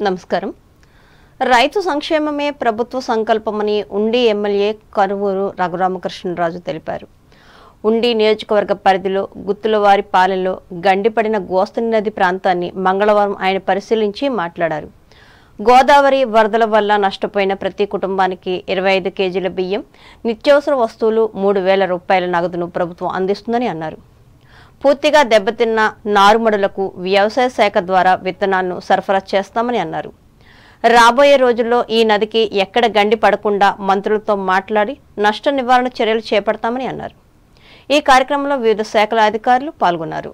నమస్కారం. రైతు సంక్షేమమే ప్రభుత్వ సంకల్పమని ఉండి ఎమ్మెల్యే కరువూరు రఘురామకృష్ణరాజు తెలిపారు. ఉండి నియోజకవర్గ పరిధిలో గుత్తులవారి పాలెంలో గండిపడిన గోస్తని నది ప్రాంతాన్ని మంగళవారం ఆయన పరిశీలించి మాట్లాడారు. గోదావరి వరదల వల్ల నష్టపోయిన ప్రతి కుటుంబానికి 25 కేజీల బియ్యం, నిత్యావసర వస్తువులు 3,000 రూపాయల నగదును ప్రభుత్వం అందిస్తుందని అన్నారు. పూర్తిగా దెబ్బతిన్న నారుమడులకు వ్యవసాయ శాఖ ద్వారా విత్తనాలను సరఫరా చేస్తామని అన్నారు. రాబోయే రోజుల్లో ఈ నదికి ఎక్కడ గండి పడకుండా మంత్రులతో మాట్లాడి నష్ట నివారణ చర్యలు చేపడతామని అన్నారు. ఈ కార్యక్రమంలో వివిధ శాఖల అధికారులు పాల్గొన్నారు.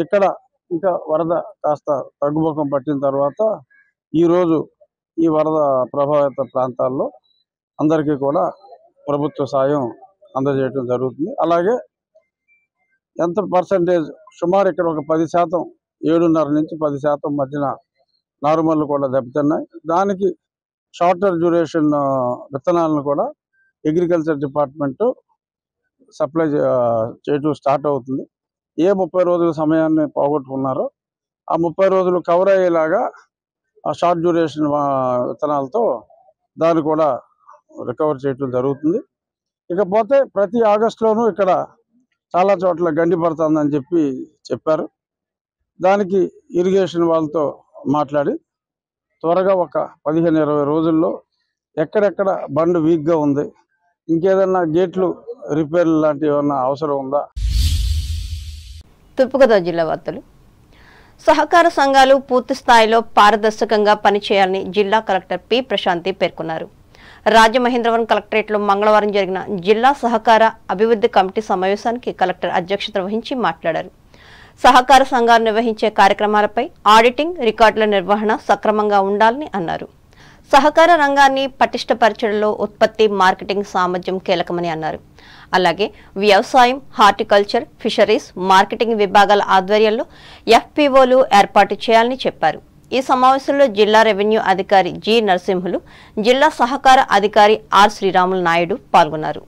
ఇక్కడ ఇంకా వరద కాస్త తగ్గుముఖం పట్టిన తర్వాత ఈరోజు ఈ వరద ప్రభావిత ప్రాంతాల్లో అందరికీ కూడా ప్రభుత్వ సాయం అందజేయడం జరుగుతుంది. అలాగే ఎంత పర్సంటేజ్ సుమారు ఇక్కడ ఒక 10%, 7.5 నుంచి 10% మధ్యన నారుమల్లు కూడా దెబ్బతిన్నాయి. దానికి షార్టర్ డ్యూరేషన్ విత్తనాలను కూడా అగ్రికల్చర్ డిపార్ట్మెంటు సప్లై చేయటం స్టార్ట్ అవుతుంది. ఏ 30 రోజుల సమయాన్ని పోగొట్టుకున్నారో ఆ 30 రోజులు కవర్ అయ్యేలాగా ఆ షార్ట్ డ్యూరేషన్ విత్తనాలతో దాన్ని కూడా రికవర్ చేయటం జరుగుతుంది. ఇకపోతే ప్రతి ఆగస్టులోనూ ఇక్కడ చాలా చోట్ల గండి పడుతుందని చెప్పారు. దానికి ఇరిగేషన్ వాళ్ళతో మాట్లాడి త్వరగా ఒక 15-20 రోజుల్లో ఎక్కడెక్కడ బండ్ వీక్గా ఉంది, ఇంకేదన్నా గేట్లు రిపేర్లు లాంటివి ఏమన్నా అవసరం ఉందా. తూర్పుగోదావరి జిల్లా వార్తలు. సహకార సంఘాలు పూర్తి స్థాయిలో పారదర్శకంగా పనిచేయాలని జిల్లా కలెక్టర్ పి ప్రశాంతి పేర్కొన్నారు. రాజమహేంద్రవరం కలెక్టరేట్లో మంగళవారం జరిగిన జిల్లా సహకార అభివృద్ధి కమిటీ సమావేశానికి కలెక్టర్ అధ్యక్షత వహించి మాట్లాడారు. సహకార సంఘాలు నిర్వహించే కార్యక్రమాలపై ఆడిటింగ్, రికార్డుల నిర్వహణ సక్రమంగా ఉండాలని అన్నారు. సహకార రంగాన్ని పటిష్టపరచడంలో ఉత్పత్తి, మార్కెటింగ్ సామర్థ్యం కీలకమని అన్నారు. అలాగే వ్యవసాయం, హార్టికల్చర్, ఫిషరీస్, మార్కెటింగ్ విభాగాల ఆధ్వర్యంలో FPOలు ఏర్పాటు చేయాలని చెప్పారు. ఈ సమావేశంలో జిల్లా రెవెన్యూ అధికారి జి నరసింహులు, జిల్లా సహకార అధికారి ఆర్ శ్రీరాములు నాయుడు పాల్గొన్నారు.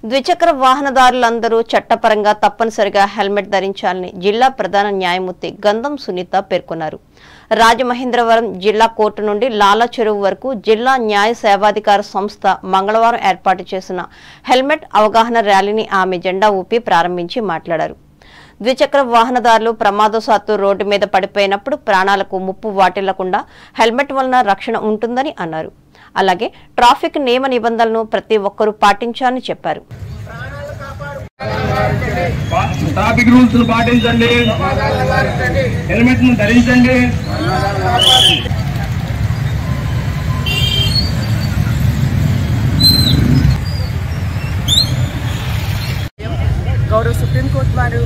ద్విచక్ర వాహనదారులందరూ చట్టపరంగా తప్పనిసరిగా హెల్మెట్ ధరించాలని జిల్లా ప్రధాన న్యాయమూర్తి గంధం సునీత పేర్కొన్నారు. రాజమహేంద్రవరం జిల్లా కోర్టు నుండి లాలా చెరువు వరకు జిల్లా న్యాయ సేవాధికార సంస్థ మంగళవారం ఏర్పాటు చేసిన హెల్మెట్ అవగాహన ర్యాలీని ఆమె జెండా ఊపి ప్రారంభించి మాట్లాడారు. ద్విచక్ర వాహనదారులు ప్రమాదవశాత్తు రోడ్డు మీద పడిపోయినప్పుడు ప్రాణాలకు ముప్పు వాటిల్లకుండా హెల్మెట్ వలన రక్షణ ఉంటుందని అన్నారు. అలాగే ట్రాఫిక్ నియమ నిబంధనలను ప్రతి ఒక్కరూ పాటించాలని చెప్పారు. ట్రాఫిక్ రూల్స్ పాటించండి, హెల్మెట్ ను ధరించండి. గౌరవ సుప్రీంకోర్టు వారు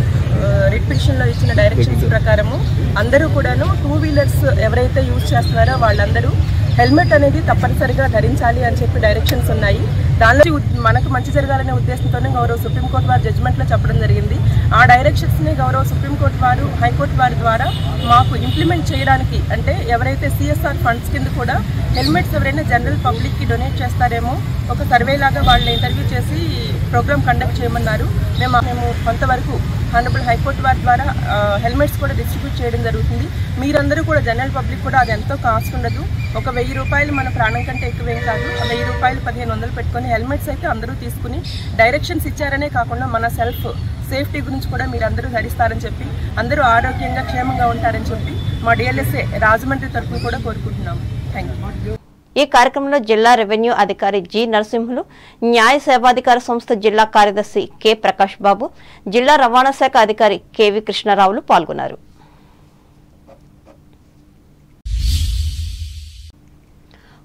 రిట్ పిటిషన్లో ఇచ్చిన డైరెక్షన్స్ ప్రకారము అందరూ కూడాను 2 వీలర్స్ ఎవరైతే యూజ్ చేస్తున్నారో వాళ్ళందరూ హెల్మెట్ అనేది తప్పనిసరిగా ధరించాలి అని చెప్పి డైరెక్షన్స్ ఉన్నాయి. దానిలో మనకు మంచి జరగాలనే ఉద్దేశంతోనే గౌరవ సుప్రీంకోర్టు వారు జడ్జిమెంట్లో చెప్పడం జరిగింది. ఆ డైరెక్షన్స్ని గౌరవ సుప్రీంకోర్టు వారు, హైకోర్టు వారి ద్వారా మాకు ఇంప్లిమెంట్ చేయడానికి, అంటే ఎవరైతే CSR ఫండ్స్ కింద కూడా హెల్మెట్స్ ఎవరైనా జనరల్ పబ్లిక్కి డొనేట్ చేస్తారేమో ఒక సర్వే లాగా వాళ్ళని ఇంటర్వ్యూ చేసి ప్రోగ్రామ్ కండక్ట్ చేయమన్నారు. మేము కొంతవరకు హానరబుల్ హైకోర్టు వారి ద్వారా హెల్మెట్స్ కూడా డిస్ట్రిబ్యూట్ చేయడం జరుగుతుంది. మీరందరూ కూడా జనరల్ పబ్లిక్ కూడా అది ఎంతో కాస్ట్ ఉండదు. ఒక 1000 రూపాయలు మన ప్రాణం కంటే ఎక్కువేం కాదు. 1000 రూపాయలు 1500 పెట్టుకొని హెల్మెట్స్ అయితే అందరూ తీసుకుని డైరెక్షన్స్ ఇచ్చారనే కాకుండా మన సెల్ఫ్ సేఫ్టీ గురించి కూడా మీరందరూ ధరిస్తారని చెప్పి, అందరూ ఆరోగ్యంగా క్షేమంగా ఉంటారని చెప్పి మా DLSA రాజమండ్రి తరఫున కూడా కోరుకుంటున్నాము. Thank you. ఈ కార్యక్రమంలో జిల్లా రెవెన్యూ అధికారి జి నరసింహులు, న్యాయ సేవాధికార సంస్థ జిల్లా కార్యదర్శి కె ప్రకాష్ బాబు, జిల్లా రవాణా శాఖ అధికారి కెవి కృష్ణారావులు పాల్గొన్నారు.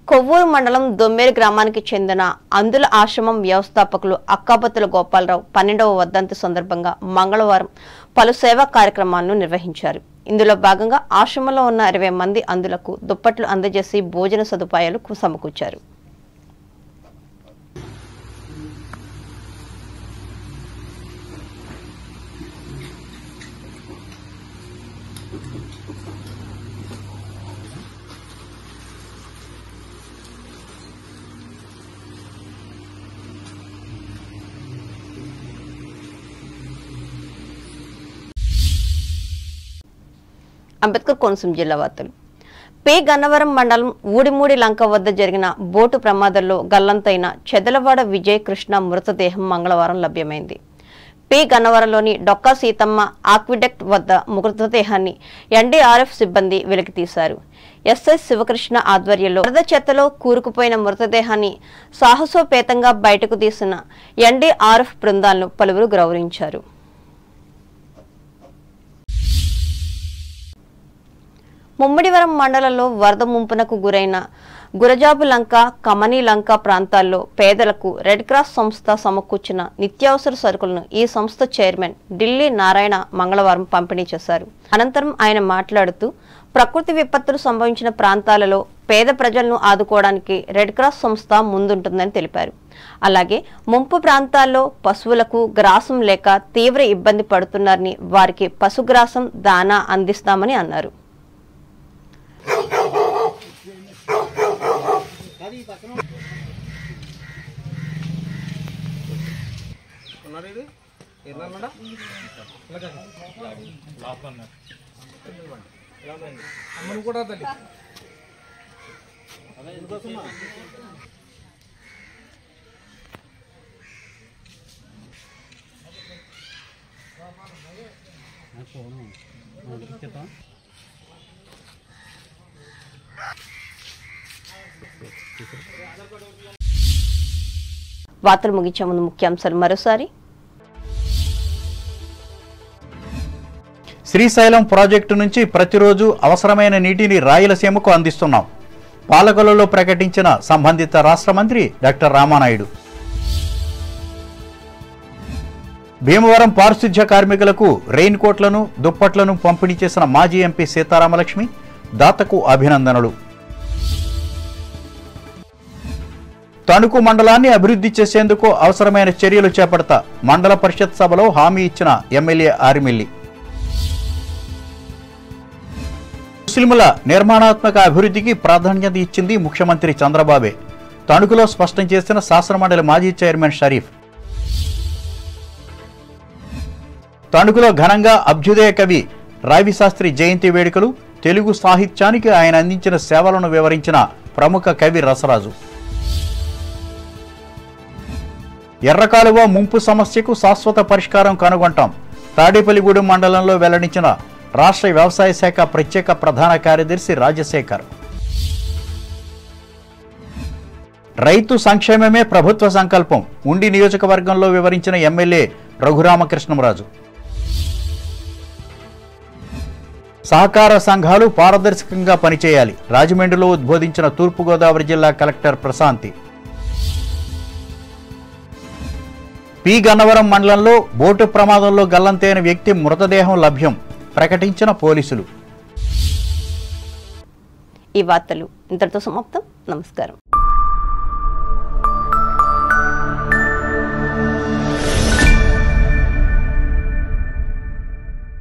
కొవ్వూరు మండలం దొమ్మేరు గ్రామానికి చెందిన అందుల ఆశ్రమం వ్యవస్థాపకులు అక్కాబత్తుల గోపాలరావు 12వ వర్ధంతి సందర్భంగా మంగళవారం పలు సేవా కార్యక్రమాలను నిర్వహించారు. ఇందులో భాగంగా ఆశ్రమంలో ఉన్న 20 మంది అందులకు దుప్పట్లు అందజేసి భోజన సదుపాయాలు సమకూర్చారు. అంబేద్కర్ కోనసీమ జిల్లా వార్తలు. పి గన్నవరం మండలం ఊడిమూడి లంక వద్ద జరిగిన బోటు ప్రమాదంలో గల్లంతైన చెదలవాడ విజయ్ కృష్ణ మృతదేహం మంగళవారం లభ్యమైంది. పి గన్నవరంలోని డొక్కా సీతమ్మ ఆక్విడక్ట్ వద్ద మృతదేహాన్ని ఎన్డీఆర్ఎఫ్ సిబ్బంది వెలికితీశారు. ఎస్ఎస్ శివకృష్ణ ఆధ్వర్యంలో వరద చెత్తలో కూరుకుపోయిన మృతదేహాన్ని సాహసోపేతంగా బయటకు తీసిన ఎన్డీఆర్ఎఫ్ బృందాలను పలువురు గౌరవించారు. ముమ్మిడివరం మండలంలో వరద ముంపునకు గురైన గురజాబు లంక, కమనీ లంక ప్రాంతాల్లో పేదలకు రెడ్ క్రాస్ సంస్థ సమకూర్చిన నిత్యావసర సరుకులను ఈ సంస్థ చైర్మన్ ఢిల్లీ నారాయణ మంగళవారం పంపిణీ చేశారు. అనంతరం ఆయన మాట్లాడుతూ ప్రకృతి విపత్తులు సంభవించిన ప్రాంతాలలో పేద ప్రజలను ఆదుకోవడానికి రెడ్ క్రాస్ సంస్థ ముందుంటుందని తెలిపారు. అలాగే ముంపు ప్రాంతాల్లో పశువులకు గ్రాసం లేక తీవ్ర ఇబ్బంది పడుతున్నారని వారికి పశుగ్రాసం దానా అందిస్తామని అన్నారు. వార్తలు ముగించే ముందు ముఖ్యాంశాలు మరోసారి. శ్రీశైలం ప్రాజెక్టు నుంచి ప్రతిరోజు అవసరమైన నీటిని రాయలసీమకు అందిస్తున్నాం. పాలకొల్లులో ప్రకటించిన సంబంధిత రాష్ట్ర మంత్రి డాక్టర్ రామానాయుడు. భీమవరం పారిశుధ్య కార్మికులకు రెయిన్ కోట్లను, దుప్పట్లను పంపిణీ చేసిన మాజీ ఎంపీ సీతారామలక్ష్మి. దాతకు అభినందనలు. తణుకు మండలాన్ని అభివృద్ధి చేసేందుకు అవసరమైన చర్యలు చేపడతా మండల పరిషత్ సభలో హామీ ఇచ్చిన ఎమ్మెల్యే ఆరిమిల్లి. ముస్లింల నిర్మాణాత్మక అభివృద్ధికి ప్రాధాన్యత ఇచ్చింది ముఖ్యమంత్రి చంద్రబాబే. తణుకులో స్పష్టం చేసిన శాసనమండలి మాజీ చైర్మన్ షరీఫ్. తణుకులో ఘనంగా అభ్యుదయ కవి రావిశాస్త్రి జయంతి వేడుకలు. తెలుగు సాహిత్యానికి ఆయన అందించిన సేవలను వివరించిన ప్రముఖ కవి రసరాజు. ఎర్రకాలువ ముంపు సమస్యకు శాశ్వత పరిష్కారం కనుగొంటాం. తాడేపల్లిగూడెం మండలంలో వెల్లడించిన రాష్ట్ర వ్యవసాయ శాఖ ప్రత్యేక ప్రధాన కార్యదర్శి రాజశేఖర్. రైతు సంక్షేమమే ప్రభుత్వ సంకల్పం. ఉండి నియోజకవర్గంలో వివరించిన ఎమ్మెల్యే రఘురామకృష్ణంరాజు. సహకార సంఘాలు పారదర్శకంగా పనిచేయాలి. రాజమండ్రిలో ఉద్బోధించిన తూర్పుగోదావరి జిల్లా కలెక్టర్ ప్రశాంతి. పి గన్నవరం మండలంలో బోటు ప్రమాదంలో గల్లంతైన వ్యక్తి మృతదేహం లభ్యం. ప్రకటించిన పోలీసులు. ఈ వార్తలు ఇంతటితో సమాప్తం. నమస్కారం.